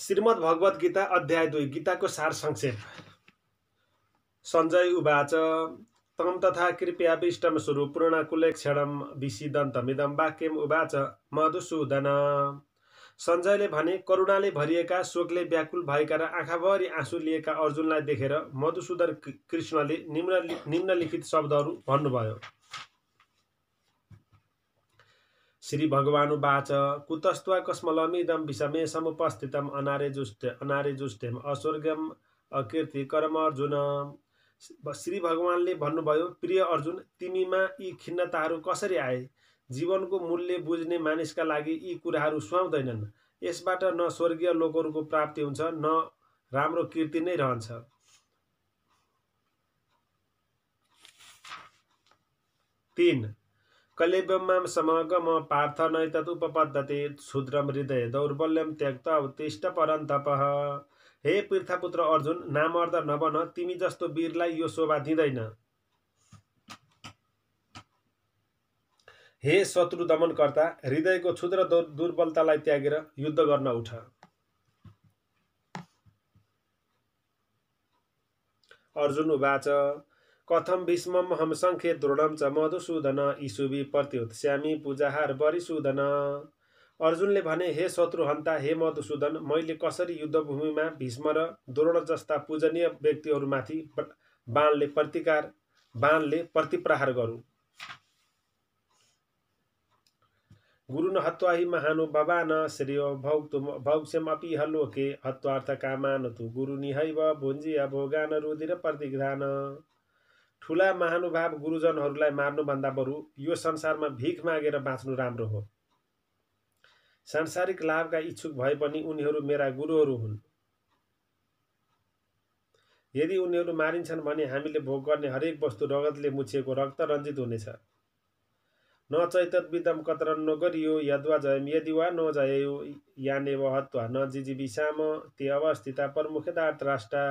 श्रीमद् भगवत गीता अध्याय 2 गीताको सार संक्षेप। सञ्जय उवाच तम तथा कृपयाभीष्टं सुरु पूर्णाकुलेक्षणं विषीदन्तमिदं वाक्यम् उवाच मधुसूदन। सञ्जयले भने, करुणाले भरिएका, शोकले व्याकुल भएका र आँखाभरि आँसु लिएका अर्जुनलाई देखेर मधुसूदन कृष्णले निम्नलिखित शब्दहरू भन्नुभयो। श्री भगवानुवाच कुतस्त्वा कस्मलमिदं विषमे समुपस्थितम् अनारेजुष्टेम अस्वर्गम अकीर्तिकरम अर्जुन। श्री भगवानले भन्नुभयो, प्रिय अर्जुन, तिमीमा यी खिन्नताहरू कसरी आए? जीवनको मूल्य बुझ्ने मानिसका लागि यी कुराहरू सुहाउँदैनन्। यसबाट न स्वर्गीय लोकहरूको प्राप्ति हुन्छ, न राम्रो कीर्ति नै रहन्छ। तीन कलेब्यमां समगम पार्थ नैतदुपपद्यते क्षुद्रम हृदय दौर्बल्यम त्यक्त्वा उत्तिष्ठ परन्तपः। हे पृथ्वीपुत्र अर्जुन, नामर्द नबन, तिमी जस्तो वीरलाई यो शोभा दिँदैन। हे शत्रु दमनकर्ता, हृदयको क्षुद्र दुर्बलतालाई त्यागेर युद्ध गर्न उठ। अर्जुन उवाच कथम भीष्मं हम संख्ये द्रोणं च मधुसूदन ईशुवि प्रत्युत्स्यामि पूजाहार परिसूदन। अर्जुनले भने, हे शत्रुहन्ता, हे मधुसूदन, मैले कसरी युद्धभूमिमा भीष्म र द्रोण जस्ता पूजनीय व्यक्तिहरूमाथि बाणले प्रतिप्रहार गरौँ। गुरुन हत्वा हि महानुभावान श्रेयो भौक्ष्यमपि लोके हत्वार्थ कामान तु गुरुनिहैव भुञ्जीय भोगान रुधिर प्रतिग्धान। ठुला महानुभाव गुरुजनहरूलाई मार्नुभन्दा बरु यो संसारमा भिख मागेर बाँच्नु राम्रो हो। सांसारिक लाभका इच्छुक भए पनि उनीहरू मेरा गुरुहरू हुन्। यदि उनीहरू मारिन्छन् भने हामीले भोग गर्ने हरेक वस्तु रगतले मुछिएको रक्त रञ्जित हुनेछ। न चैतद्विदं कतरन्नो गरियो यद्वा जयम यदि वा नो जययो यानेव हत्वा न जिजीविषाम ते अवस्थिता प्रमुखदार्तराष्ट्रा।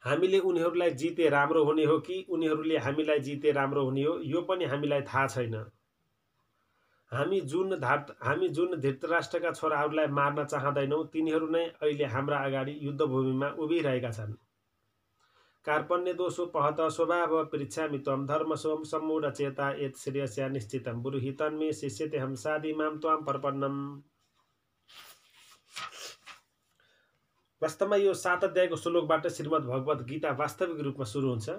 हामीले उनीहरूलाई जिते राम्रो हुने हो कि उनीहरूले हामीलाई जिते राम्रो हुने हो, यो पनि हामीलाई थाहा छैन। हामी जुन धृतराष्ट्रका छोराहरूलाई मार्न चाहँदैनौँ, तिनीहरू नै अहिले हाम्रा अगाडि युद्धभूमिमा उभिरहेका छन्। कार्पण्य दोषो पहत स्वभाव पृच्छामि त्वं धर्म सम्मूढ चेता यत् श्रेयस्या निश्चितं ब्रूहि तन्मे शिष्यतेऽहं साधि मां त्वां प्रपन्नम्। वास्तवमा यो 7 अध्यायको श्लोकबाट श्रीमद् भगवत गीता वास्तविक रूपमा सुरु हुन्छ।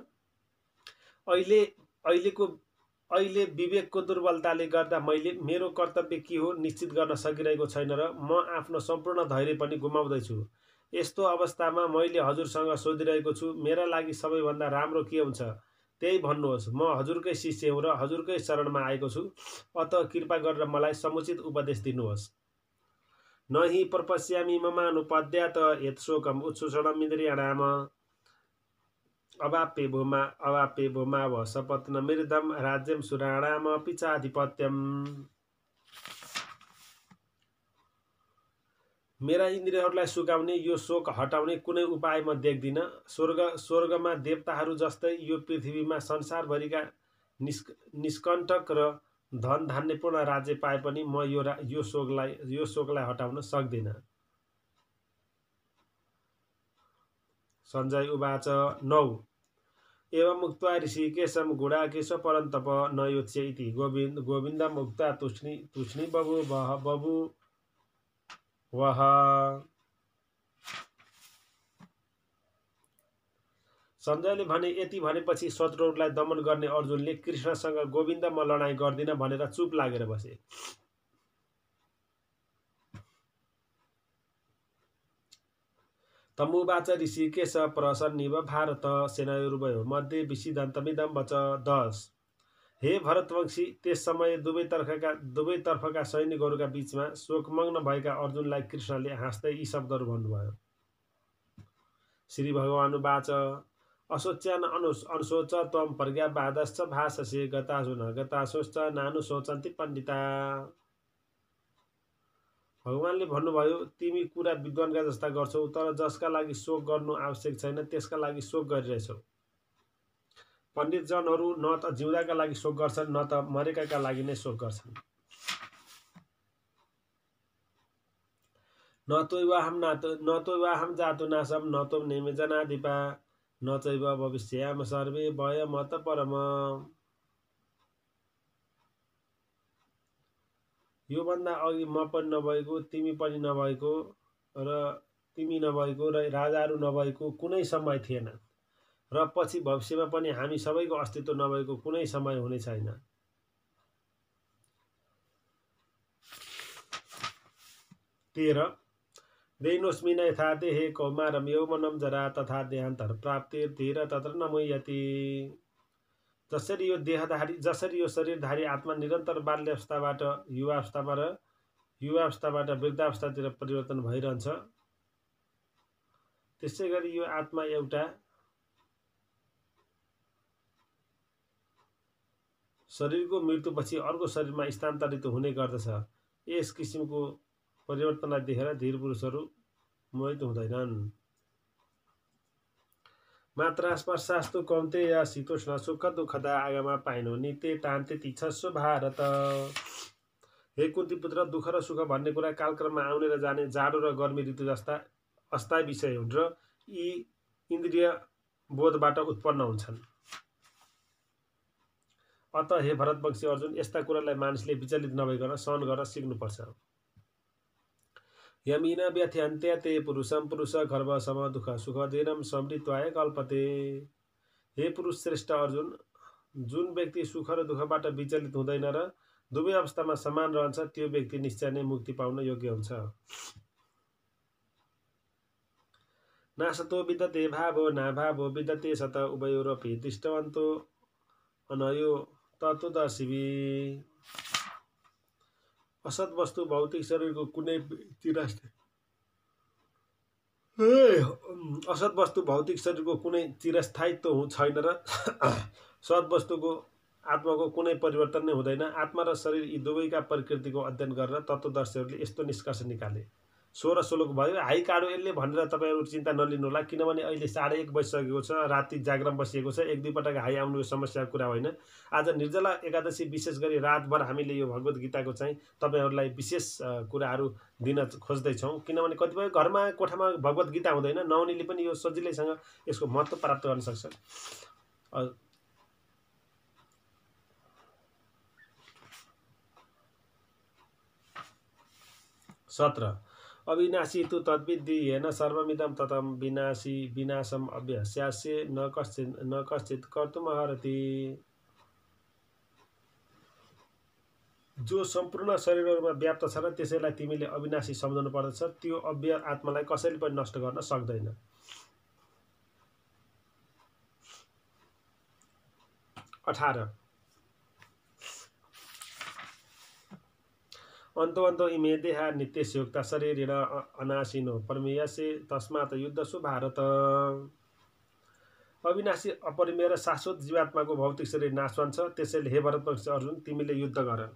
अहिले विवेकको दुर्बलताले गर्दा मैले मेरो कर्तव्य के हो निश्चित गर्न सकिरहेको छैन र म आफ्नो सम्पूर्ण धैर्य पनि गुमाउँदैछु। यस्तो अवस्थामा मैले हजुरसँग सोधिरहेको छु, मेरा लागि सबैभन्दा राम्रो के हुन्छ? त्यही भन्नुहोस्। म हजुरकै शिष्य हुँ र हजुरकै शरणमा आएको छु। अत कृपा गरेर मलाई समुचित उपदेश दिनुहोस्। न हि प्रपश्यामि ममानुपद्यात यत् शोकम् उत्सुषणमिन्द्रियाणाम् अवाप्ये भूमा व सपत्नमृदं राज्यं सुराणामपि चाधिपत्यम्। मेरा इन्द्रियहरूलाई सुगाउने, यो शोक हटाउने कुनै उपाय म देख्दिन। स्वर्गमा देवताहरू जस्तै यो पृथ्वीमा संसारभरिका निष्कण्टक र धन धान्यपूर्ण राज्य पाए पनि म यो शोकलाई हटाउन सक्दिन। सञ्जय उवाच 9 एवं उक्त्वा ऋषिकेशं गुडाकेश परन्तप न योत्स्य इति गोविन्दम् उक्त्वा तूष्णी बभूवः। सञ्जयले भने, यति भनेपछि शत्रुहरूलाई दमन गर्ने अर्जुनले कृष्णसँग गोविन्द म लडाईँ गर्दिन भनेर चुप लागेर बसे। तमुवाच ऋषिकेश प्रसन्निव भारत सेनयोरुभयो मध्ये विषीदन्तमिदं वच। 10 हे भरतवंशी, त्यस समय दुवैतर्फका सैनिकहरूका बीचमा शोकमग्न भएका अर्जुनलाई कृष्णले हाँस्दै यी शब्दहरू भन्नुभयो। श्री भगवानुवाच अशोच्यान अनुशोच त्वं प्रज्ञावादश्च भाषसे गतासु न गतासोश्च नानुशोचन्ति पण्डिता। भगवानले भन्नुभयो, तिमी कुरा विद्वानका जस्ता गर्छौ, तर जसका लागि शोक गर्नु आवश्यक छैन त्यसका लागि शोक गरिरहेछौ। पण्डितजनहरू न त जिउँदाका लागि शोक गर्छन्, न त मरेकाका लागि नै शोक गर्छन्। न त्वैवाहं जातु नाशम न त्वं नेमे जनाधिपा न चैव भविष्याम सर्वे भयमत परम। योभन्दा अघि म पनि नभएको, तिमी पनि नभएको र तिमी नभएको र राजाहरू नभएको कुनै समय थिएन र पछि भविष्यमा पनि हामी सबैको अस्तित्व नभएको कुनै समय हुने छैन। 13 दैनोस्मिन यथा देहे कौमारम यौवनम जरा तथा देहान्तर प्राप्तिर्धीर तत्र न मुह्यति। जसरी यो शरीरधारी आत्मा निरन्तर बाल्यावस्थाबाट युवावस्थामा र युवावस्थाबाट वृद्धावस्थातिर परिवर्तन भइरहन्छ, त्यसै गरी यो आत्मा एउटा शरीरको मृत्युपछि अर्को शरीरमा स्थानान्तरित हुने गर्दछ। यस किसिमको परिवर्तनलाई देखेर धीर पुरुषहरू मोहित हुँदैनन्। मात्रा स्पर्शास्तु कौन्तेय शीतोष्ण सुख दुःखदा आगमा पाइनु नित्य तान्ते तिच्छस्व भारत। हे कुन्ती पुत्र, दुःख र सुख भन्ने कुरा कालक्रममा आउने र जाने जाडो र गर्मी ऋतु जस्ता अस्थायी विषय हुन् र यी इन्द्रिय बोधबाट उत्पन्न हुन्छन्। अत हे भरतवंशी अर्जुन, यस्ता कुरालाई मानिसले विचलित नभइकन सहन गर्न सिक्नुपर्छ। यमिन व्यथ्यन्त्य ते पुरुषम पुरुष गर्भसम दुःख सुख धीरम समृत्वाय कल्पते। हे पुरुष श्रेष्ठ अर्जुन, जुन व्यक्ति सुख र दुःखबाट विचलित हुँदैन र दुवै अवस्थामा समान रहन्छ, त्यो व्यक्ति निश्चय नै मुक्ति पाउन योग्य हुन्छ। नासतो विद्यते भावो नाभावो विद्यते सत उभयोरपि दृष्टवन्तो अनयो तत्त्वदर्शिवी। असत वस्तु भौतिक शरीरको कुनै चिरस्थायित्व छैन र सत वस्तुको आत्माको कुनै परिवर्तन नै हुँदैन। आत्मा र शरीर यी दुवैका प्रकृतिको अध्ययन गरेर तत्त्वदर्शीहरूले यस्तो निष्कर्ष निकाले। 16 श्लोक भयो। हाई काडो यसले भनेर तपाईँहरू चिन्ता नलिनुहोला, किनभने अहिले 1:30 बजिसकेको छ, राति जागरण बसिएको छ। एक दुई पटक हाई आउनु समस्याको कुरा होइन। आज निर्जला एकादशी विशेष गरी रातभर हामीले यो भगवत गीताको चाहिँ तपाईँहरूलाई विशेष कुराहरू दिन खोज्दैछौँ, किनभने कतिपय घरमा कोठामा भगवत गीता हुँदैन, नहुनेले पनि यो सजिलैसँग यसको महत्त्व प्राप्त गर्न सक्छ। 17 अविनाशी तु तद्विद्धि येन सर्वमिदं ततं विनाशी विनाशम अभ्यस्यास्य न कश्चित् कर्तुमर्हति। जो सम्पूर्ण शरीरहरूमा व्याप्त छ र त्यसैलाई तिमीले अविनाशी सम्झनु पर्दछ, त्यो अव्यय आत्मालाई कसैले पनि नष्ट गर्न सक्दैन। 18 अन्तवन्तो इमे देहा नित्यस्योक्ता शरीरेण अनाशिनो परमेयसे तस्मात् युद्धसु भारत। अविनाशी अपरिमेय र शाश्वत जीवात्माको भौतिक शरीर नाशवान छ, त्यसैले हे भरतवंशी अर्जुन, तिमीले युद्ध गर।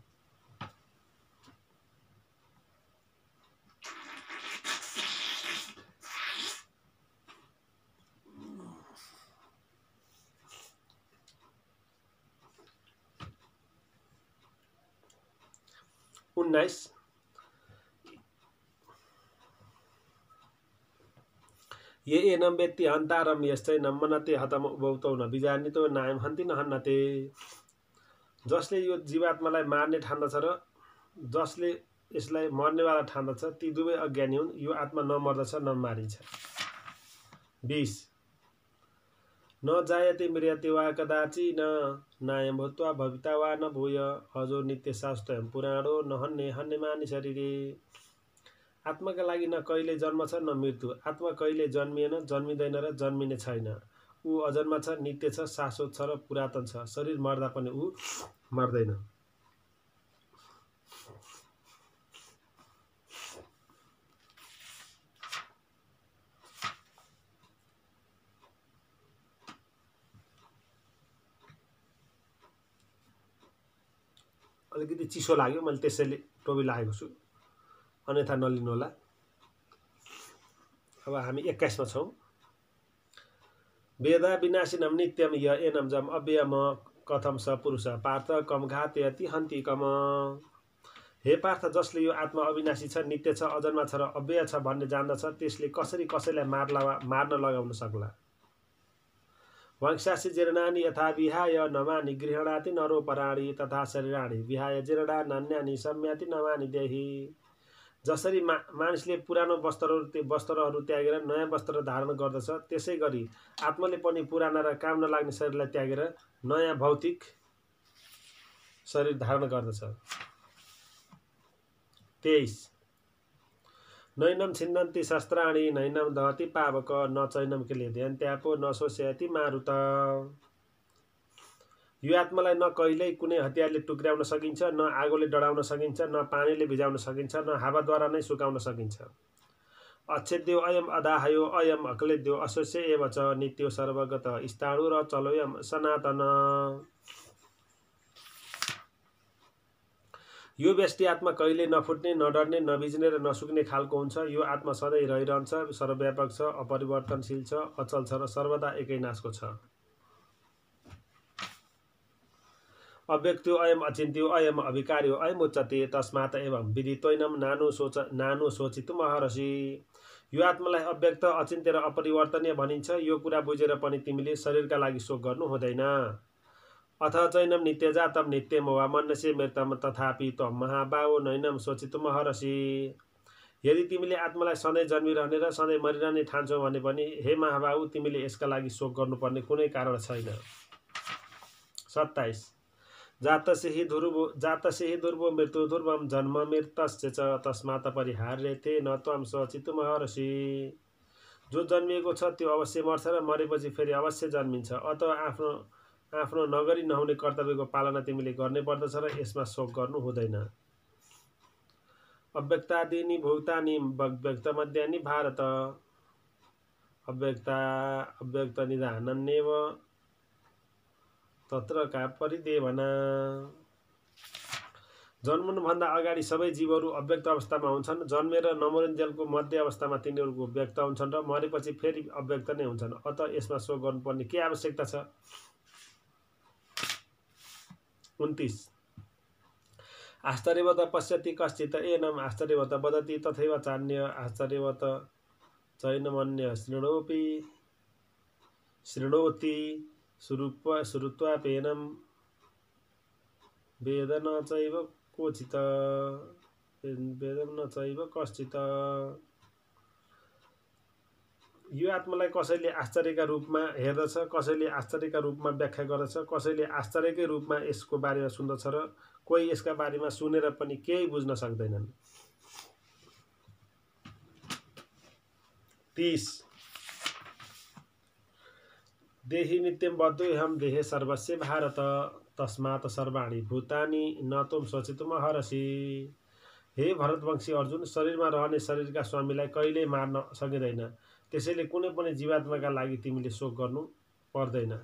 ये एनं वेत्ति हन्तारं यश्चैनं मनते हतम उभौतो न बीजान्वितो नायं हन्ति न हन्नते। जसले यो जीवात्मालाई मार्ने ठान्दछ र जसले यसलाई मर्नेवाला ठान्दछ, ती दुवै अज्ञानी हुन्। यो आत्मा न मर्दछ न मारिन्छ। 20 न जायते म्रियते वा कदाचिन नायं भूत्वा भविता वा न भूय अजो नित्य शास्त्रयं पुराणो न हन्ने हन्यमानि शरीरे। आत्माका लागि न कहिले जन्म छ न मृत्यु। आत्मा कहिले जन्मिएन, जन्मिँदैन र जन्मिने छैन। ऊ अजन्म छ, नित्य छ, शाश्वत छ र पुरातन छ। शरीर मर्दा पनि ऊ मर्दैन। अलिकति चिसो लाग्यो, मैले त्यसैले टोपी लगाएको छु, अन्यथा नलिनुहोला। अब हामी 21 मा छौं। वेदा विनाशिनम नित्यम य एनम जम अव्ययम कथम स पुरुष पार्थ कम घातयति हन्ति कम। हे पार्थ, जसले यो आत्मा अविनाशी छ, नित्य छ, अजन्मा छ र अव्यय छ भन्ने जान्दछ, त्यसले कसरी कसैलाई मार्न लगाउन सक्ला? वंशासी जीर्णानि यथा विहाय नमानि गृहणाति नरोपराणि तथा शरीराणि विहाय जीर्णा नान्यानि सम्याति नमानि देहि। जसरी मानिसले पुरानो वस्त्रहरू त्यागेर नयाँ वस्त्र धारण गर्दछ, त्यसै गरी आत्माले पनि पुराना र काम नलाग्ने शरीरलाई त्यागेर नयाँ भौतिक शरीर धारण गर्दछ। 23 नैनम छिन्दन्ति शस्त्राणि नैनम दहति पावक न चैनम क्लेदयन्त्यापो न शोष्यति मारुत। यो आत्मालाई न कहिल्यै कुनै हतियारले टुक्र्याउन सकिन्छ, न आगोले डढाउन सकिन्छ, न पानीले भिजाउन सकिन्छ, न हावाद्वारा नै सुकाउन सकिन्छ। अच्छेद्यो अयम अदाहयो अयम अक्लेद्यो अशोष्य एव च नित्यो सर्वगत स्थाणु र चलोयम सनातन। यो व्यष्टि आत्मा कहिले नफुट्ने, नडर्ने, नभिज्ने र नसुक्ने खालको हुन्छ। यो आत्मा सधैँ रहिरहन्छ, सर्वव्यापक छ, अपरिवर्तनशील छ, अचल छ र सर्वदा एकै नासको छ। अव्यक्त्यो अयम अचिन्त्यो अयम अविकार्यो अयम उच्यते तस्मात् एवं विदितोइनम नानु सोचितुमहर्षि। यो आत्मालाई अव्यक्त, अचिन्त्य र अपरिवर्तनीय भनिन्छ। यो कुरा बुझेर पनि तिमीले शरीरका लागि शोक गर्नु हुँदैन। अथ चैनम नित्यजातम नित्यम वा मन्यसे मृतम तथापि त्वं महाबाहो नैनम सोचितुमहर्षि। यदि तिमीले आत्मालाई सधैँ जन्मिरहने र सधैँ मरिरहने ठान्छौ भने पनि हे महाबाहु, तिमीले यसका लागि शोक गर्नुपर्ने कुनै कारण छैन। 27 जातस्य हि ध्रुवो मृत्यु ध्रुवम जन्म मृतस्य च तस्मात् परिहार्यते न त्वं शोचितुमहर्षि। जो जन्मिएको छ त्यो अवश्य मर्छ र मरेपछि फेरि अवश्य जन्मिन्छ। अत आफ्नो नगरी नहुने कर्तव्यको पालना तिमीले गर्नै पर्दछ र यसमा शोक गर्नु हुँदैन। अव्यक्तादीनि भूतानि व्यक्तमद्यानि भारत अव्यक्त निधानन्येव तत्र का परिदेवना। जन्मनुभन्दा अगाडि सबै जीवहरू अव्यक्त अवस्थामा हुन्छन्। जन्मेर नमरुन्जेलको मध्य अवस्थामा तिनीहरूको व्यक्त हुन्छन् र मरेपछि फेरि अव्यक्त नै हुन्छन्। अत यसमा शोक गर्नुपर्ने के आवश्यकता छ? 29 आश्चर्यवत पश्यति कश्चित् एनम् आश्चर्यवत वदति तथैव चान्य आश्चर्यवत चैनमन्य शृणोति श्रुत्वाप्येनं वेद न चैव कश्चित्। यो आत्मालाई कसैले आश्चर्यका रूपमा हेर्दछ, कसैले आश्चर्यका रूपमा व्याख्या गर्दछ, कसैले आश्चर्यकै रूपमा यसको बारेमा सुन्दछ र कोही यसका बारेमा सुनेर पनि केही बुझ्न सक्दैनन्। 30 देहि नित्यं बद्धोऽहं देहे सर्वस्य भारत तस्मात् सर्वाणि भूतानि न त्वं शोचितुमहर्षि। हे भरतवंशी अर्जुन, शरीरमा रहने शरीरका स्वामीलाई कहिल्यै मार्न सकिँदैन। त्यसैले कुनै पनि जीवात्माका लागि तिमीले शोक गर्नु पर्दैन।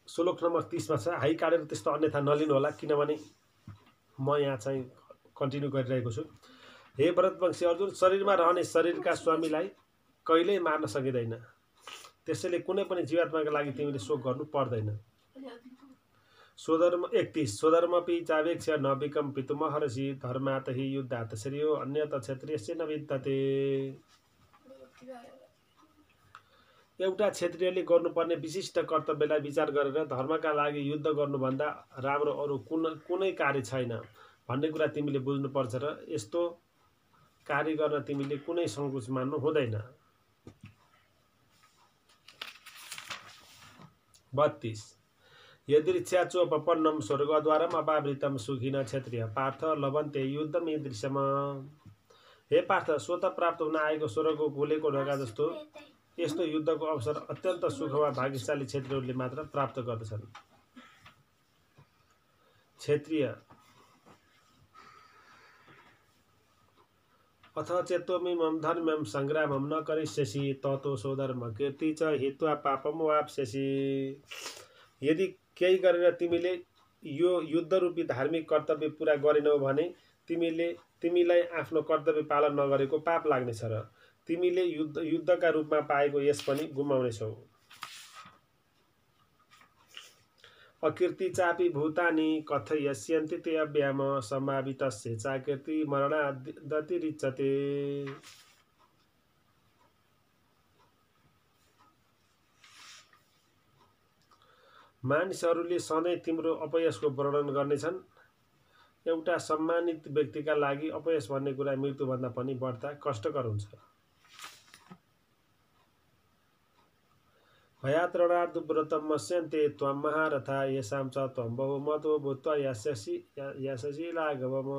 श्लोक नम्बर 30 मा छ। हाई काटेर त्यस्तो अन्यथा नलिनु होला, किनभने म यहाँ चाहिँ कन्टिन्यू गरिरहेको छु। हे भरतवंशी अर्जुन, शरीरमा रहने शरीरका स्वामीलाई कहिल्यै मार्न सकिँदैन। त्यसैले कुनै पनि जीवात्माका लागि तिमीले शोक गर्नु पर्दैन। 31 स्वधर्मपि चावेक्ष्य न विकम्पितुमहर्षि धर्मात् हि युद्धात् श्रेयो अन्यत क्षत्रियस्य न विद्यते। एउटा क्षत्रियले गर्नुपर्ने विशिष्ट कर्तव्यलाई विचार गरेर धर्मका लागि युद्ध गर्नुभन्दा राम्रो अरू कुनै कार्य छैन भन्ने कुरा तिमीले बुझ्नुपर्छ र यस्तो कार्य गर्न तिमीले कुनै सङ्कोच मान्नु हुँदैन। 32 यदृच्छाचोपपन्नं स्वर्गद्वारम् अपावृतं सुखिन क्षत्रिय पार्थ लभन्ते युद्धमीदृशम्। हे पार्थ, स्वतः प्राप्त हुन आएको स्वर्गको खुलेको ढोका जस्तो यस्तो युद्धको अवसर अत्यन्त सुख वा भाग्यशाली क्षत्रियहरूले मात्र प्राप्त गर्दछन्। क्षत्रिय अथ चेत्त्वमिमं धर्म्यं संग्रामं न करिष्यसि ततो स्वधर्म कीर्ति च हित्वा पापम वाप्स्यसि। यदि केही गरेर तिमीले यो युद्धरूपी धार्मिक कर्तव्य पूरा गरेनौ भने तिमीले तिमीलाई आफ्नो कर्तव्य पालन नगरेको पाप लाग्नेछ र तिमीले युद्धका रूपमा पाएको यस पनि गुमाउनेछौ। अकीर्ति चापी भूतानि कथयस्यन्ति ते अव्याम सम्भावितस्य चाकीर्ति मरणादतिरिच्यते। मानिसहरूले सधैँ तिम्रो अपयसको वर्णन गर्नेछन्। एउटा सम्मानित व्यक्तिका लागि अपयस भन्ने कुरा मृत्युभन्दा पनि बढ्ता कष्टकर हुन्छ। भयात्रणादुव्रतं मस्यन्ते त्वं महारथा येषां च त्वं बहुमतो भूत्वा यास्यसि लाघवम्।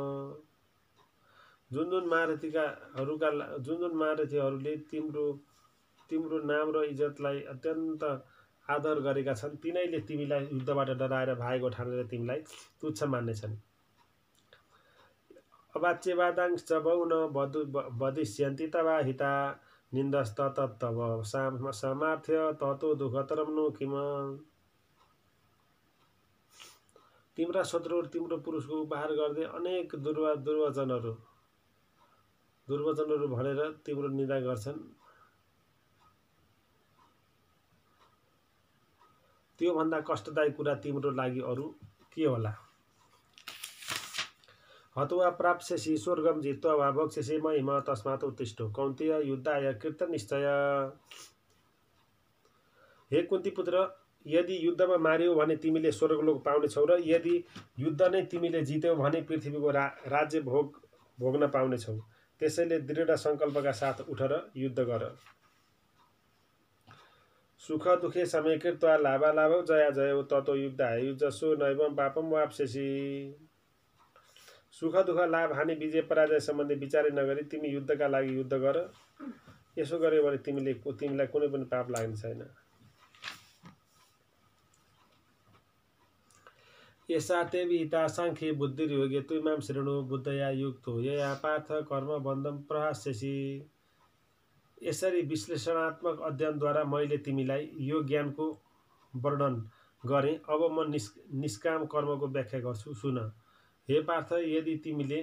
जुन जुन महारथीहरूले तिम्रो नाम र इज्जतलाई अत्यन्त आदर गरेका छन् तिनैले तिमीलाई युद्धबाट डराएर भागेको ठानेर तिमीलाई तुच्छ मान्नेछन्। अवाच्यवादांश्च बहुन वदिष्यन्ति तवा हिता निन्दस्ततस्तव सामर्थ्य ततो दुःखतरं नु किम। तिम्रा शत्रुहरू तिम्रो पुरुषको उपहार गर्दै अनेक दुर्वचनहरू भनेर तिम्रो निन्दा गर्छन्। त्यो भन्दा कष्टदायी कुरा तिम्रो लागि अरू के होला। हत्वा प्राप्स्यसि स्वर्गं जित्वा वा भोक्ष्यसि महिम तस्मात् उत्तिष्ठ कौन्तेय युद्धाय कृतनिश्चय। हे कुन्ती पुत्र, यदि युद्धमा मारियो भने तिमीले स्वर्गलोक पाउनेछौ र यदि युद्ध नै तिमीले जित्यौ भने पृथ्वीको राज्य भोग्न पाउनेछौ। त्यसैले दृढ सङ्कल्पका साथ उठ र युद्ध गर। सुख दुखे समय कृत्वा लाभालाभौ जया जयौ ततो युद्धाय युजस्व नैवं पापं वाप्स्यसि। सुख दुःख लाभ हानि विजय पराजय सम्बन्धी विचारै नगरी तिमी युद्धका लागि युद्ध गर। यसो गर्यो भने तिमीलाई कुनै पनि पाप लाग्ने छैन। यसा ते विहिता साङ्ख्ये बुद्धिर्योगे त्विमां शृणु बुद्धया युक्तो यया पार्थ कर्म बन्धं प्रहास्यसि। यसरी विश्लेषणात्मक अध्ययनद्वारा मैले तिमीलाई यो ज्ञानको वर्णन गरेँ। अब म निष्काम कर्मको व्याख्या गर्छु, सुन। हे पार्थ, यदि तिमीले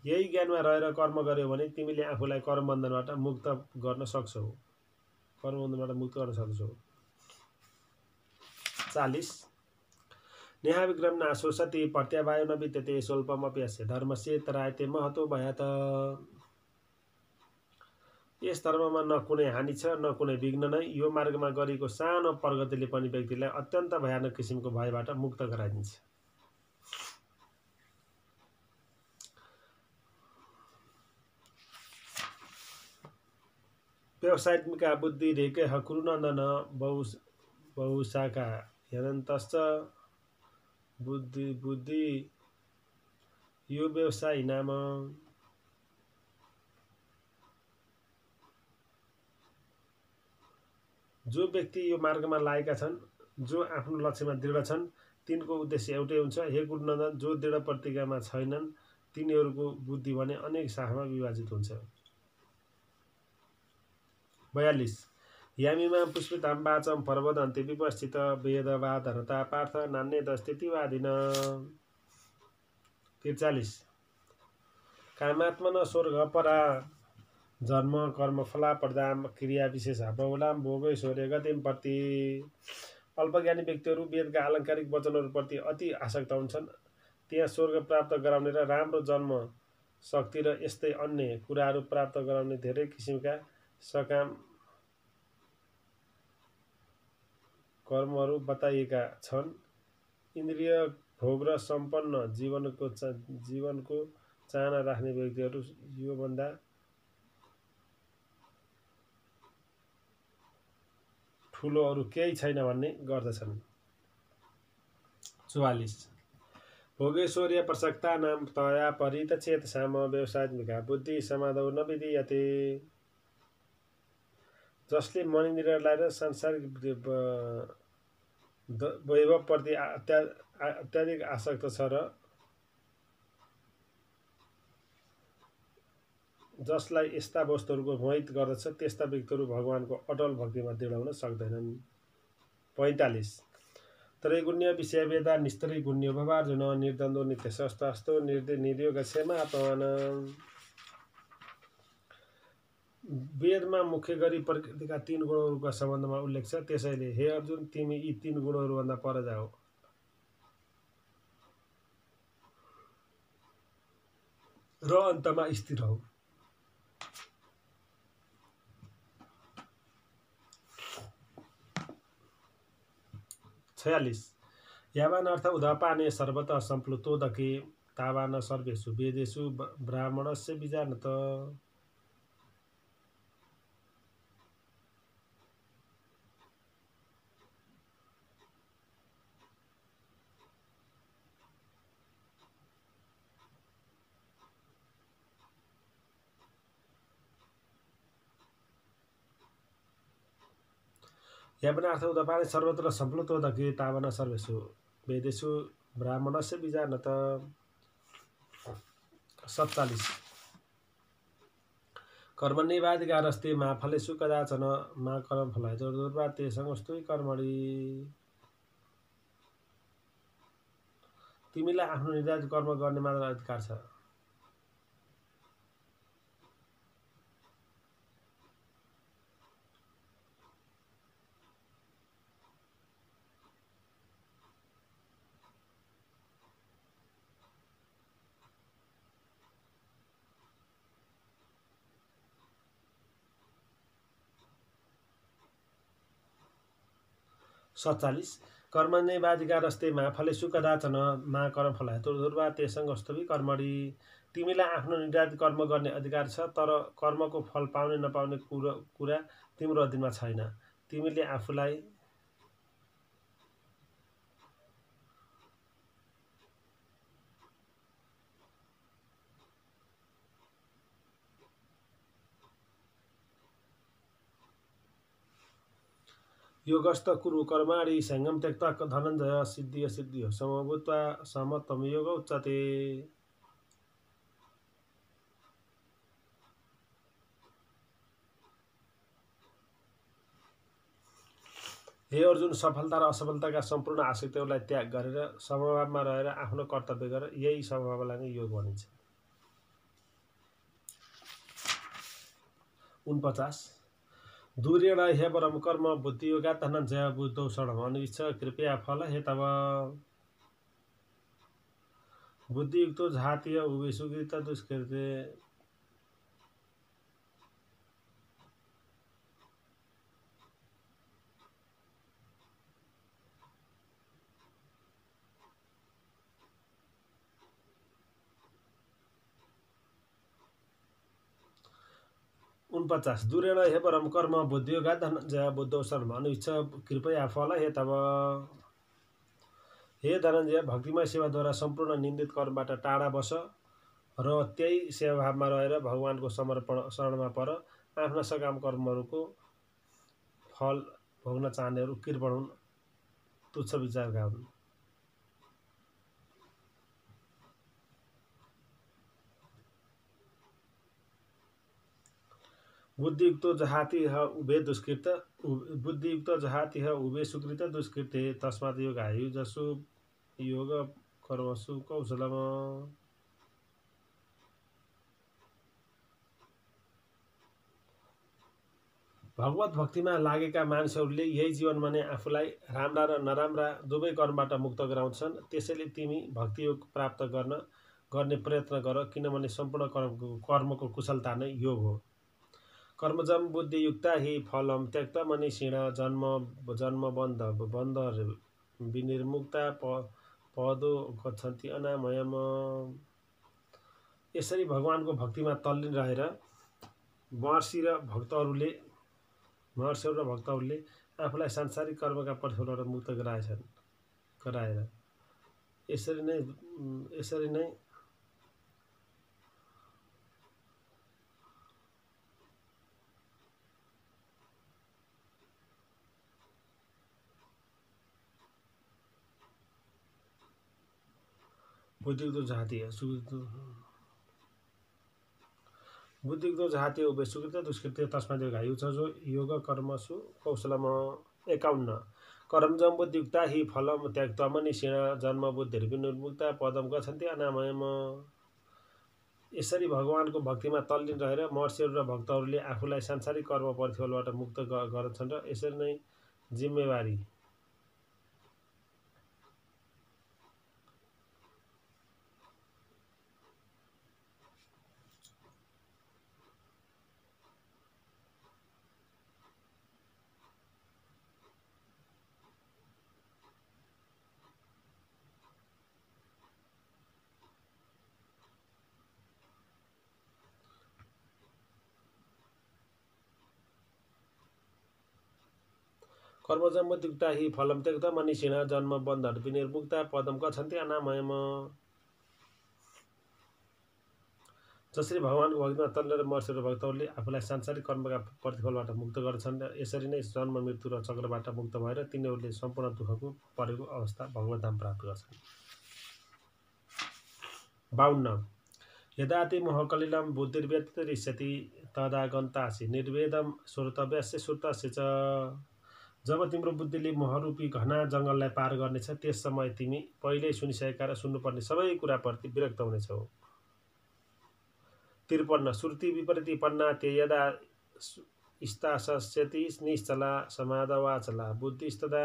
यही ज्ञानमा रहेर कर्म गर्यौ भने तिमीले आफूलाई कर्मबन्धनबाट मुक्त गर्न सक्छौ। 40 नेहा विक्रम नाशो सति प्रत्यावायो न विद्यते स्वल्पमप्यस्य धर्मस्य तरायते महतो भयात। यस धर्ममा न कुनै हानि छ न कुनै विघ्न नै। यो मार्गमा गरेको सानो प्रगतिले पनि व्यक्तिलाई अत्यन्त भयानक किसिमको भयबाट मुक्त गराइदिन्छ। व्यवसायित्मिका बुद्धि रेकैः कुरुनन्दन बहुशाखा यनन्तश्च बुद्धि यो व्यवसायी नाम। जो व्यक्ति यो मार्गमा लागेका छन्, जो आफ्नो लक्ष्यमा दृढ छन्, तिनको उद्देश्य एउटै हुन्छ। हे कुरुनन्दन, जो दृढ प्रतिज्ञामा छैनन् तिनीहरूको बुद्धि भने अनेक शाखामा विभाजित हुन्छ। 42 यामिमां पुष्पितां वाचं प्रवदन्ति विपश्चित वेदवादरता पार्थ नान्यदस्तीतिवादिन। 43 कामात्मन स्वर्गपरा जन्म कर्म फलाप्रदां क्रिया विशेषा बहुलां भोगैश्वर्य गतिं प्रति। अल्पज्ञानी व्यक्तिहरू वेदका आलङ्कारिक वचनहरूप्रति अति आसक्त हुन्छन्। त्यहाँ स्वर्ग प्राप्त गराउने र राम्रो जन्म शक्ति र यस्तै अन्य कुराहरू प्राप्त गराउने धेरै किसिमका सकाम कर्महरू बताइएका छन्। इन्द्रिय भोग र सम्पन्न जीवनको चाहना राख्ने व्यक्तिहरू योभन्दा ठुलो अरू केही छैन भन्ने गर्दछन्। 44 भोगैश्वर्य प्रसक्तानां तया परितचेतसाम व्यवसायित्मिका बुद्धि समाधौ न विधीयते। जसले मनिन्द्रियलाई र सांसारिक वैभवप्रति अत्याधिक आसक्त छ र जसलाई यस्ता वस्तुहरूको मोहित गर्दछ त्यस्ता व्यक्तिहरू भगवानको अटल भक्तिमा दृढ हुन सक्दैनन्। 45 त्रैगुण्य विषयभेदा निस्त्रैगुण्यो भवार्जुन निर्द्वन्द्वो नित्यशस्त्रास्तो निर्योगक्षेमा आत्मवान। वेदमा मुख्य गरी प्रकृतिका 3 गुणहरूका सम्बन्धमा उल्लेख छ। त्यसैले हे अर्जुन, तिमी यी 3 गुणहरूभन्दा पर जाऊ। र अन्तमा स्थिर हौ। यावान अर्थ उदापाने सर्वतः सम्प्लुतोदके तावान सर्वेषु वेदेषु ब्राह्मणस्य विजानत। यावनार्थ उदापाने सर्वत्र सम्प्लुतोदके तावन सर्वेषु वेदेषु ब्राह्मणस्य विजानत। 47 कर्मण्येवाधिकारस्ते मा फलेषु कदाचन मा कर्मफलाय दुर्वा ते संगोऽस्तु कर्मणि। तिमीलाई आफ्नो निर्धारित कर्म गर्ने मात्र अधिकार छ। कर्मण्येवाधिकारस्ते मा फलेषु कदाचन मा कर्मफलाय दुर्वा ते संगोऽस्तु कर्मणि। तिमीलाई आफ्नो निर्धारित कर्म गर्ने अधिकार छ, तर कर्मको फल पाउने नपाउने कुरा तिम्रो अधीनमा छैन। तिमीले आफूलाई योगस्थ कुरु कर्माणि सङ्गं त्यक्त्वा धनञ्जय सिद्धि असिद्धियो समभूत्वा समत्वं योग उच्यते। हे अर्जुन, सफलता र असफलताका सम्पूर्ण आसक्तिहरूलाई त्याग गरेर समभावमा रहेर आफ्नो कर्तव्य गर। यही समभावलाई नै योग भनिन्छ। 49 दूरेण ह्यवरं कर्म बुद्धियोगात् धनञ्जय बुद्धौ शरणम् अन्विच्छ कृपया फल हेतव। बुद्धियुक्तो जहातीय उभे सुकृत दुष्कृते। दूरेण ह्यवरं कर्म बुद्धियोगात् धनञ्जय बुद्धौ शरणम् अन्विच्छ कृपया फल हेतव। हे धनञ्जय, भक्तिमय सेवाद्वारा सम्पूर्ण निन्दित कर्मबाट टाढा बस र त्यही सेवाभावमा रहेर भगवानको शरणमा पर। आफ्ना सकाम कर्महरूको फल भोग्न चाहनेहरू कृपण हुन्, तुच्छ विचारका हुन्। बुद्धियुक्तो जहातिह उभे सुकृत दुष्कृते तस्मात् योगायुजसु योग कर्मसु कौशलम्। भगवत भक्तिमा लागेका मानिसहरूले यही जीवनमा नै आफूलाई राम्रा र नराम्रा दुवै कर्मबाट मुक्त गराउँछन्। त्यसैले तिमी भक्तियोग प्राप्त गर्ने प्रयत्न गर, किनभने सम्पूर्ण कर्मको कुशलता नै योग हो। कर्मजं बुद्धियुक्ता हि फलं त्यक्त्वा मनीषिण जन्म बन्ध विनिर्मुक्ता पदो गच्छन्ति अनामयम्। यसरी भगवानको भक्तिमा तल्लीन रहेर महर्षि र भक्तहरूले आफूलाई सांसारिक कर्मका प्रतिफलबाट मुक्त गराएर यसरी नै बुद्धियुक्तो जहातीय उभे सुकृत दुष्कृते तस्मात् योगायुजसु योग कर्मसु कौशलम्। 51 कर्मजम्बुद्युक्ता हि फलम त्यक्त्वा मनीषिण जन्मबुद्धिर्विनिर्मुक्ता पदम गच्छन्ति अनामयम। यसरी भगवानको भक्तिमा तल्लीन रहेर महर्षिहरू र भक्तहरूले आफूलाई सांसारिक कर्म प्रतिफलबाट मुक्त गर्दछन् र यसरी नै जिम्मेवारी कर्मजम्बुद्युक्ता हि फलम त्यक्त्वा मनीषिण जन्मबन्धविनिर्मुक्ता पदम गच्छन्ति अनामयम। जसरी भगवानको भक्तिमा तल्लेर महर्षिहरू भक्तहरूले आफूलाई सांसारिक कर्मका प्रतिफलबाट मुक्त गर्छन् र यसरी नै जन्म मृत्यु र चक्रबाट मुक्त भएर तिनीहरूले सम्पूर्ण दुःखको परेको अवस्था भगवतधाम प्राप्त गर्छन्। 52 यदा ते मोहकलिलं बुद्धिर्व्यतिरिष्यति तदा गन्तासि निर्वेदम श्रोतव्यस्य श्रुतस्य च। जब तिम्रो बुद्धिले मोहरूपी घना जङ्गललाई पार गर्नेछ त्यस समय तिमी पहिल्यै सुनिसकेका र सुन्नुपर्ने सबै कुराप्रति विरक्त हुनेछौ। 53 श्रुति विपरीतिपन्ना ते यदा स्तास्यति निश्चला समाधवाचला बुद्धिस्तदा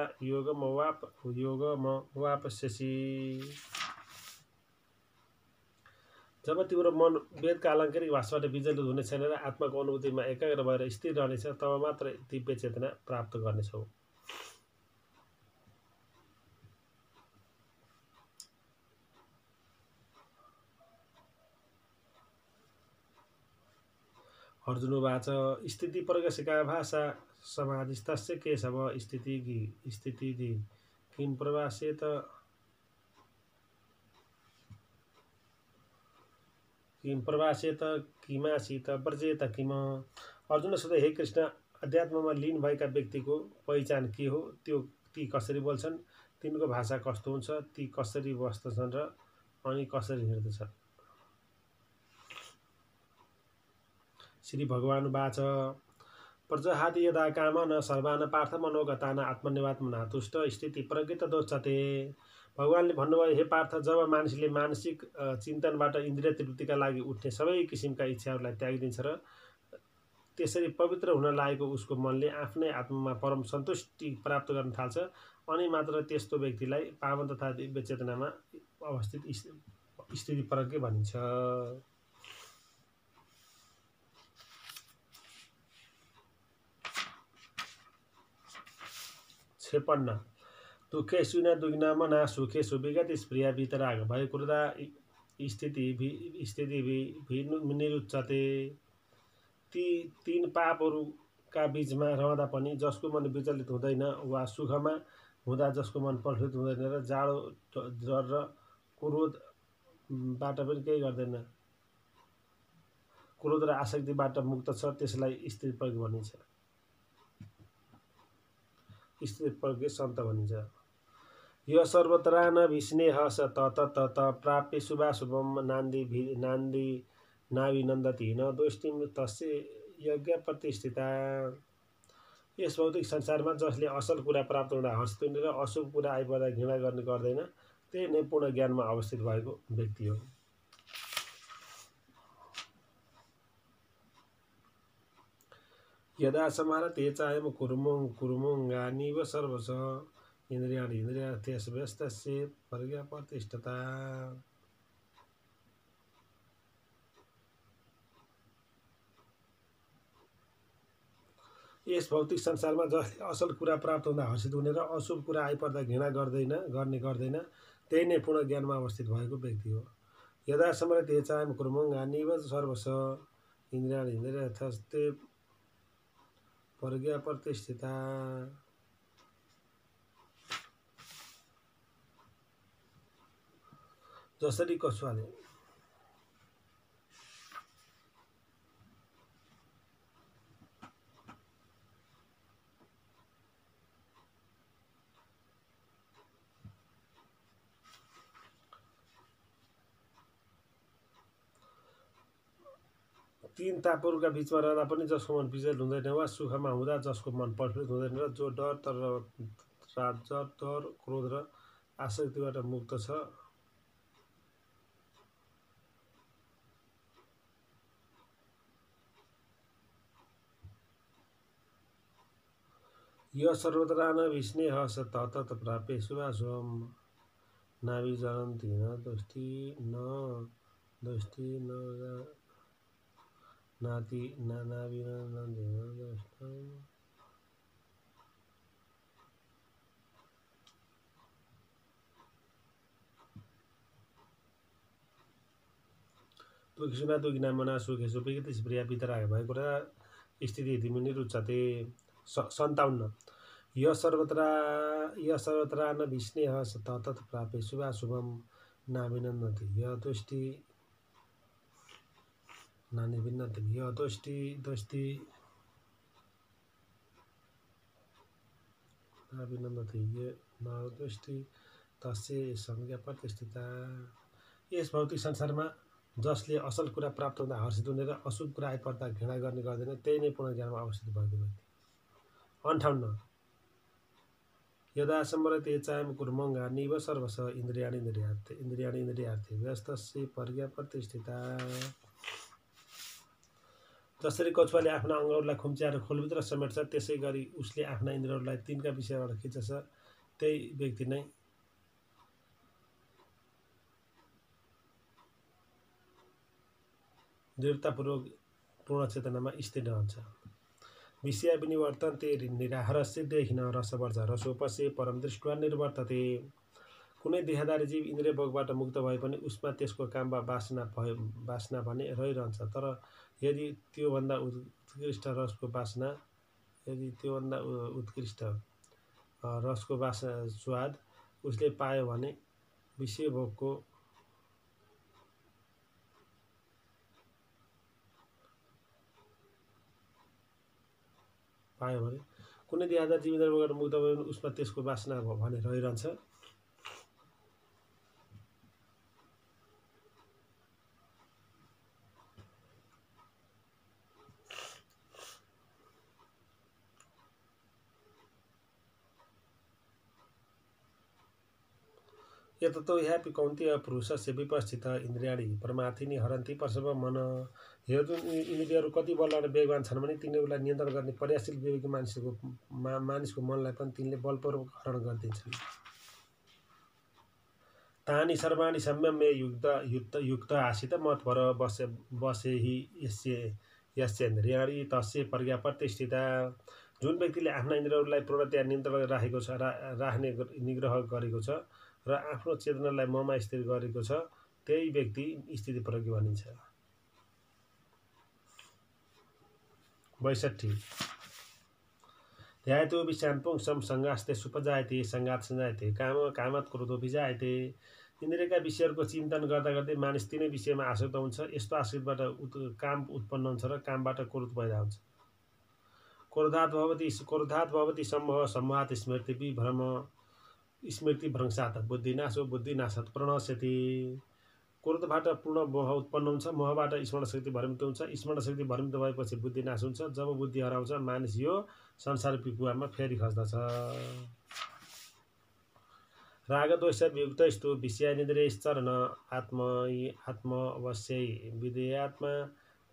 योगमवाप्स्यसि। जब तिम्रो मन वेदका आलङ्कारिक भाषाबाट विचलित हुने छैन र आत्माको अनुभूतिमा एकाग्र भएर स्थिर रहनेछ तब मात्र दिव्य चेतना प्राप्त गर्नेछौ। अर्जुनवाच स्थिति प्रगसिका भाषा समाधिस्तस्य केशव स्थिति किं प्रवासेत किमासीत व्रजेत किम। अर्जुन सोधे हे कृष्ण अध्यात्ममा लीन भएका व्यक्तिको पहिचान के हो, ती कसरी बोल्छन्, तिनको भाषा कस्तो हुन्छ, ती कसरी बस्दछन् र अनि कसरी हिँड्दछन्। श्री भगवान वाच प्रजहाति यदा कामन सर्वान पार्थ मनोगतान आत्मनिवात्मना तुष्ट स्थिति प्रज्ञित दोच्यते। भगवानले भन्नुभयो हे पार्थ जब मानिसले मानसिक चिन्तनबाट इन्द्रिय तृप्तिका लागि उठ्ने सबै किसिमका इच्छाहरूलाई त्यागिदिन्छ र त्यसरी पवित्र हुन लागेको उसको मनले आफ्नै आत्मामा परम सन्तुष्टि प्राप्त गर्न थाल्छ अनि मात्र त्यस्तो व्यक्तिलाई पावन तथा दिव्य चेतनामा अवस्थित स्थिति प्रज्ञ भनिन्छ। 56 दुःखेषु न दुःखिना मना सुखेषु विगति स्प्रिया वितराग भय कुर्दा स्थिति निरुच्यते। ती तीन पापहरूका बीचमा रहँदा पनि जसको मन विचलित हुँदैन वा सुखमा हुँदा जसको मन प्रफुल्लित हुँदैन र जाडो डर र क्रोधबाट पनि केही गर्दैन, क्रोध र आसक्तिबाट मुक्त छ त्यसलाई स्थिर प्रज्ञ भनिन्छ, स्थिर प्रज्ञ सन्त भनिन्छ। यो सर्वत्र न विस्नेह स तत प्राप्य शुभाशुभम नान्दी नाविनन्दति न दोष्टिम तस्य यज्ञ प्रतिष्ठिता। यस भौतिक संसारमा जसले असल कुरा प्राप्त हुँदा हर्षित हुने र अशुभ कुरा आइपर्दा घृणा गर्ने गर्दैन त्यही नै पूर्ण ज्ञानमा अवस्थित भएको व्यक्ति हो। यदा समारते चायम कुर्मुङ्गानिव सर्वश इन्द्रियाणि इन्द्रियार्थ्यस्यस्तस्य प्रज्ञाप्रतिष्ठता। यस भौतिक संसारमा जसले असल कुरा प्राप्त हुँदा हर्षित हुने र अशुभ कुरा आइपर्दा घृणा गर्दैन त्यही नै पूर्ण ज्ञानमा अवस्थित भएको व्यक्ति हो। यदा समरते चायम कुर्मुङ्गानिव सर्वश इन्द्रियाणि इन्द्रियार्थ्यस्ते प्रज्ञाप्रतिष्ठिता। जसरी कछुवाले तीन तापहरूका बीचमा रहँदा पनि जसको मन विचलित हुँदैन वा सुखमा हुँदा जसको मन प्रफुल्लित हुँदैन र जो डर र राजतर क्रोध र आसक्तिबाट मुक्त छ। य सर्वत्र विष्णेः स तत प्राप्य शुभाशुभम नाभिजनन्ति न दृष्टि न नाति नाभिनन्दन्ति न दृष्टि। दुखिसुना दुखिना मना सुखेसु विगतिस प्रिया वितराग भएको र स्थिति तिमी रुचते। 57 य सर्वत्र न विष्णेः स तत प्राप्य शुभाशुभम नाभिनन्दति य दृष्टि नाभिनन्दति य दृष्टि नाभिनन्दति य दृष्टि तस्य संज्ञा प्रतिष्ठिता। यस भौतिक संसारमा जसले असल कुरा प्राप्त हुँदा हर्षित हुने र अशुभ कुरा आइपर्दा घृणा गर्ने गर्दैन त्यही नै पूर्ण ज्ञानमा अवस्थित भएको व्यक्ति। 58 यदा सम्मरते चायम कुर्मङ्गा निव सर्वस इन्द्रियाणि इन्द्रियार्थे व्यस्तस्य प्रज्ञा प्रतिष्ठिता। जसरी कछुवाले आफ्ना अङ्गहरूलाई खुम्च्याएर खोलभित्र समेट्छ त्यसै गरी उसले आफ्ना इन्द्रियहरूलाई तिनका विषयबाट खिच्छ त्यही व्यक्ति नै दृढतापूर्वक पूर्ण चेतनामा स्थिर रहन्छ। विषय विनिवर्तन ते निराहारस्य देहिन रसवर्ज रसोपस्य परम दृष्ट्वा निर्वर्तते। कुनै देहदारी जीव इन्द्रिय भोगबाट मुक्त भए पनि उसमा त्यसको काम वा वासना भने रहिरहन्छ। तर यदि त्योभन्दा उत्कृष्ट रसको स्वाद उसले पायो भने विषय भोगको कुनै देहदारी जीव इन्द्रिय भोगबाट मुक्त भए पनि उसमा त्यसको वासना भने रहिरहन्छ। यततो ह्यापि कौन्तेय पुरुषस्य विपस्थित इन्द्रियाणि परमार्थिनि हरन्ति प्रसव मन। हेर्नु इन्द्रियहरू कति बल र वेगवान छन् भने तिनीहरूलाई नियन्त्रण गर्ने प्रयासशील विवेकी मानिसको मनलाई पनि तिनले बलपूर्वक हरण गरिदिन्छन्। तानि सर्वाणि संयम्य युक्त आसित मत्पर बसेहि यस्येन्द्रियाणि तस्य प्रज्ञा प्रतिष्ठिता। जुन व्यक्तिले आफ्ना इन्द्रियहरूलाई पूर्णतया नियन्त्रण राखेको छ राख्ने निग्रह गरेको छ र आफ्नो चेतनालाई ममा स्थिर गरेको छ त्यही व्यक्ति स्थिति प्रज्ञ भनिन्छ। 62 ध्यायतो विषयान् पुंसं संगास्ते सुपजायते संगात संजायते कामात् क्रोधोऽपि जायते। इन्द्रियका विषयहरूको चिन्तन गर्दा गर्दै मानिस तिनै विषयमा आसक्त हुन्छ। यस्तो आसक्तबाट काम उत्पन्न हुन्छ र कामबाट क्रोध पैदा हुन्छ। क्रोधात् भवति सम्मोह सम्मोहात् स्मृति भ्रंशात् बुद्धिनाशो बुद्धिनाशात् प्रणश्यति। क्रोधबाट पूर्ण मोह उत्पन्न हुन्छ। मोहबाट स्मरण शक्ति भ्रमित हुन्छ। स्मरण शक्ति भ्रमित भएपछि बुद्धि नाश हुन्छ। जब बुद्धि हराउँछ मानिस यो संसारको कुवामा फेरि खस्दछ। रागद्वेषयुक्तस्तु विषयानिन्द्रियैश्चरण आत्मवश्यै विधेयात्मा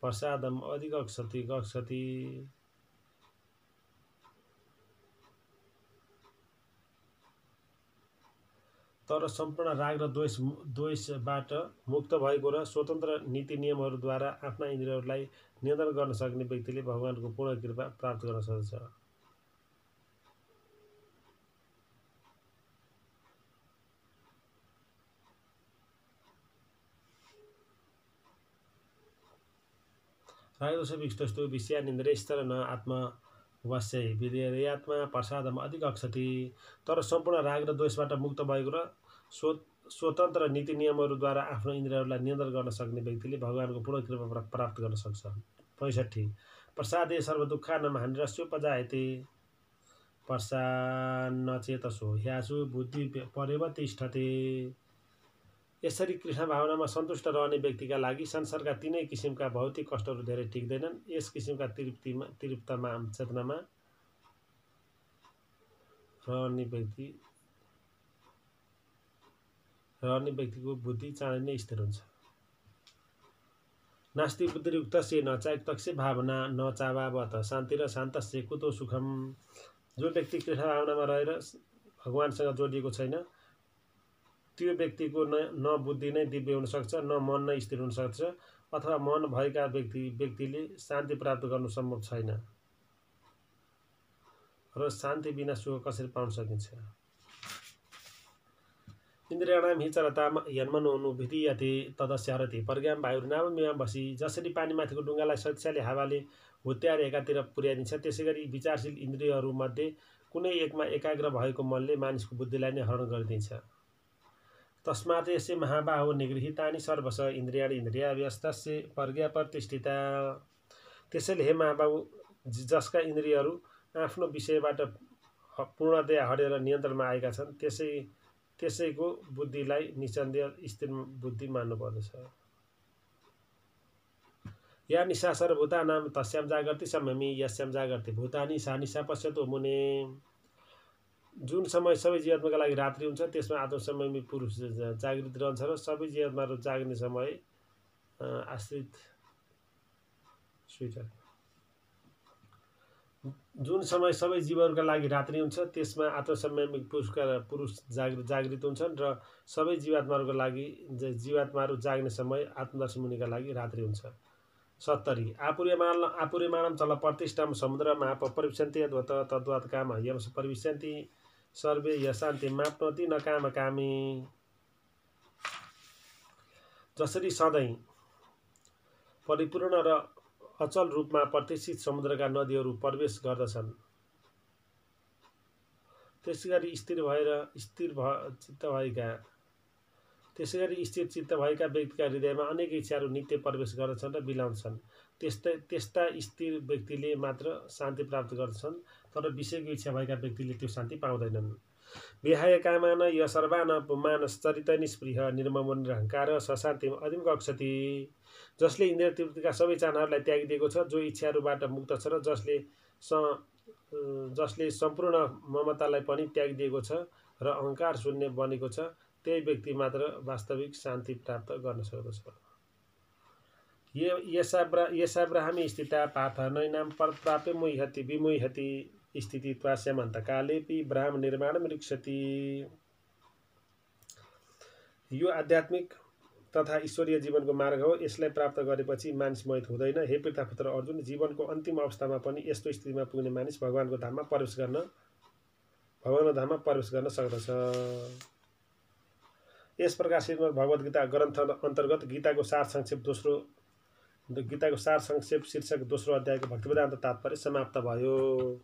प्रसादम् अधिगच्छति। तर सम्पूर्ण राग र द्वेषबाट मुक्त भएको र स्वतन्त्र नीति नियमहरूद्वारा आफ्ना इन्द्रियहरूलाई नियन्त्रण गर्न सक्ने व्यक्तिले भगवानको पूर्ण कृपा प्राप्त गर्न सक्छ। रागद्वेषयुक्तस्तु विषयानिन्द्रियैश्चरण आत्मवश्यै विधेयात्मा प्रसादम् अधिगच्छति। तर सम्पूर्ण राग र द्वेषबाट मुक्त भएको र स्वतन्त्र नीति नियमहरूद्वारा आफ्नो इन्द्रियहरूलाई नियन्त्रण गर्न सक्ने व्यक्तिले भगवानको पूर्ण कृपा प्राप्त गर्न सक्छ। 65 प्रसादे सर्वदुःखानां हानिरस्योपजायते प्रसान्नचेतसो ह्यासु बुद्धि परिवतिष्ठते। यसरी कृष्ण भावनामा सन्तुष्ट रहने व्यक्तिका लागि संसारका तीनै किसिमका भौतिक कष्टहरू धेरै टिक्दैनन्। यस किसिमका तृप्तमा चेतनामा रहने व्यक्तिको बुद्धि चाँडै नै स्थिर हुन्छ। नास्ति बुद्धियुक्त से नचाक्तस्य भावना नचावावत शान्ति र शान्तस्य कुतो सुखम। जो व्यक्ति कृष्ण भावनामा रहेर भगवानसँग जोडिएको छैन त्यो व्यक्तिको न बुद्धि नै दिव्य हुन सक्छ, न मन नै स्थिर हुन सक्छ, अथवा मन भएका व्यक्तिले शान्ति प्राप्त गर्नु सम्भव छैन। र शान्ति बिना सुख कसरी पाउन सकिन्छ? इन्द्रियाणाम हि चरताम यन्मनोनुभिधीयते तदस्य हरति प्रज्ञाम वायुर्नावमिव बसी। जसरी पानीमाथिको डुङ्गालाई शक्तिशाली हावाले हुत्याएर एकातिर पुर्याइदिन्छ, त्यसै गरी विचारशील इन्द्रियहरूमध्ये कुनै एकमा एकाग्र भएको मनले मानिसको बुद्धिलाई नै हरण गरिदिन्छ। तस्मात् यस्य महाबाहो निगृहीतानि सर्वश इन्द्रियाणि इन्द्रियाव्यस्तस्य प्रज्ञा प्रतिष्ठिता। त्यसैले हे महाबाहु, जसका इन्द्रियहरू आफ्नो विषयबाट पूर्णतया हटेर नियन्त्रणमा आएका छन्, त्यसैको बुद्धिलाई निसन्देह स्थिर बुद्धि मान्नुपर्दछ। या निशा सर्वभूतानां तस्यां जागर्ति संयमी यस्यां जागर्ति भूतानि सा निशा पश्यतो मुने। जुन समय सबै जीवात्माका लागि रात्रि हुन्छ त्यसमा आत्मसंयमी पुरुष जागृत रहन्छ र सबै जीवात्माहरू जाग्ने समय आश्रित जुन समय सबै जीवहरूका लागि रात्रि हुन्छ त्यसमा आत्मसंयमी पुरुष जागृत हुन्छन् र सबै जीवात्माहरू जाग्ने समय आत्मदर्शी मुनिका लागि रात्रि हुन्छ। 70 आपुर्यमाणं चल प्रतिष्ठम समुद्रमा परिविशन्ति यद्वत् तद्वत् काम यमस परिविशन्ति सर्वे यशान्ति माप्नोति न काम कामी। जसरी सधैँ परिपूर्ण र अचल रूपमा प्रतिष्ठित समुद्रका नदीहरू प्रवेश गर्दछन्, त्यसैगरी स्थिर चित्त भएका व्यक्तिका हृदयमा अनेक इच्छाहरू नित्य प्रवेश गर्दछन् र बिलाउँछन्। त्यस्ता स्थिर व्यक्तिले मात्र शान्ति प्राप्त गर्दछन्, तर विषयको इच्छा भएका व्यक्तिले त्यो शान्ति पाउँदैनन्। विहाय कामान य सर्वान मानसचरित निस्पृह निर्ममो निरहङ्कार सशान्तिम अधिम गच्छति। जसले इन्द्रिय तृप्तिका सबै चाहनाहरूलाई त्यागिदिएको छ, जो इच्छाहरूबाट मुक्त छ र जसले सम्पूर्ण ममतालाई पनि त्यागिदिएको छ र अहङ्कार शून्य बनेको छ, त्यही व्यक्ति मात्र वास्तविक शान्ति प्राप्त गर्न सक्दछ। येषाब्राह्मी स्थिता पार्थ नैनां प्राप्य मोहति विमोहति स्थिति त्वास्यामन्तकालेपि ब्राह्म निर्माणं रिक्षति। यो आध्यात्मिक तथा ईश्वरीय जीवनको मार्ग हो। यसलाई प्राप्त गरेपछि मानिस मोहित हुँदैन। हे पितापुत्र अर्जुन, जीवनको अन्तिम अवस्थामा पनि यस्तो स्थितिमा पुग्ने मानिस भगवानको धाममा प्रवेश गर्न सक्दछ। यस प्रकार श्रीमद् भगवद गीता ग्रन्थ अन्तर्गत गीताको सार संक्षेप शीर्षक दोस्रो अध्यायको भक्तिवेदान्त तात्पर्य समाप्त भयो।